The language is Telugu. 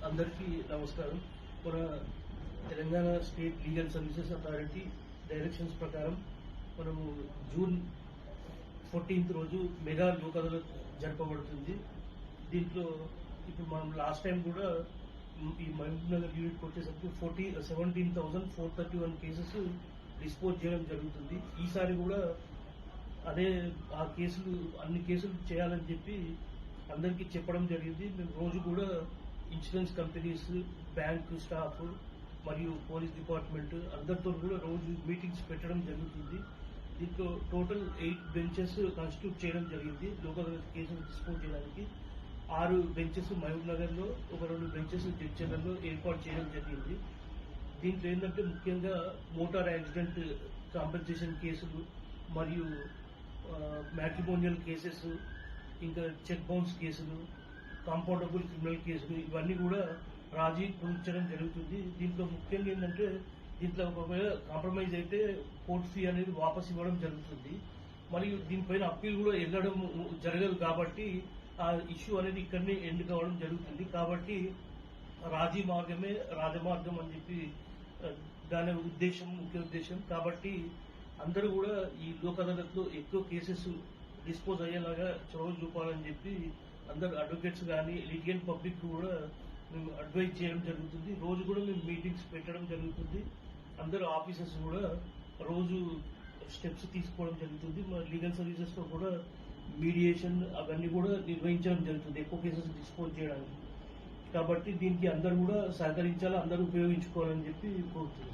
అందరికీ నమస్కారం. మన Telangana state legal services authority directions ప్రకారం మనము జూన్ 14th రోజు మెగా లోక్ అదాలత్ జరపబడుతుంది. దీంట్లో ఇప్పుడు మనం లాస్ట్ టైం కూడా ఈ మహబూబ్ నగర్ యూనిట్కి వచ్చేసరికి 17,431 కేసెస్ డిస్పోజ్ చేయడం జరుగుతుంది. ఈసారి కూడా అదే ఆ కేసులు అన్ని కేసులు చేయాలని చెప్పి అందరికీ చెప్పడం జరిగింది. మేము రోజు కూడా ఇన్సూరెన్స్ కంపెనీస్, బ్యాంక్ స్టాఫ్ మరియు పోలీస్ డిపార్ట్మెంట్ అందరితో కూడా రోజు మీటింగ్స్ పెట్టడం జరుగుతుంది. దీంట్లో టోటల్ 8 బెంచెస్ కాన్స్టిట్యూట్ చేయడం జరిగింది. లోకల్ కేసులు డిస్పోజ్ చేయడానికి 6 బెంచెస్ మహబూబ్ నగర్ లో, ఒక 2 బెంచెస్ జడ్చర్లలో ఏర్పాటు చేయడం జరిగింది. దీంట్లో ఏంటంటే ముఖ్యంగా మోటార్ యాక్సిడెంట్ కాంపెన్సేషన్ కేసులు మరియు మ్యాట్రిమోనియల్ కేసెస్, ఇంకా చెక్ బౌన్స్ కేసులు, కాంపౌండబుల్ క్రిమినల్ కేసులు ఇవన్నీ కూడా రాజీ కుదించడం జరుగుతుంది. దీంట్లో ముఖ్యంగా ఏంటంటే దీంట్లో ఒకవేళ కాంప్రమైజ్ అయితే కోర్ట్ ఫీ అనేది వాపస్ ఇవ్వడం జరుగుతుంది. మరియు దీనిపైన అప్పీల్ కూడా వెళ్ళడం జరగదు కాబట్టి ఆ ఇష్యూ అనేది ఇక్కడనే ఎండ్ కావడం జరుగుతుంది. కాబట్టి రాజీ మార్గమే రాజమార్గం అని చెప్పి దాని ఉద్దేశం, ముఖ్య ఉద్దేశం. కాబట్టి అందరూ కూడా ఈ లోక్ అదాలత్ లో ఎక్కువ కేసెస్ డిస్పోజ్ అయ్యేలాగా చొరవ చూపాలని చెప్పి అందరు అడ్వకేట్స్ కానీ లిటిగెంట్ పబ్లిక్ కూడా మేము అడ్వైజ్ చేయడం జరుగుతుంది. రోజు కూడా మేము మీటింగ్స్ పెట్టడం జరుగుతుంది. అందరు ఆఫీసర్స్ కూడా రోజు స్టెప్స్ తీసుకోవడం జరుగుతుంది. మా లీగల్ సర్వీసెస్ లో కూడా మీడియేషన్ అవన్నీ కూడా నిర్వహించడం జరుగుతుంది ఎక్కువ కేసెస్ డిస్పోజ్ చేయడానికి. కాబట్టి దీనికి అందరూ కూడా సహకరించాలి, అందరూ ఉపయోగించుకోవాలని చెప్పి కోరుతున్నాం.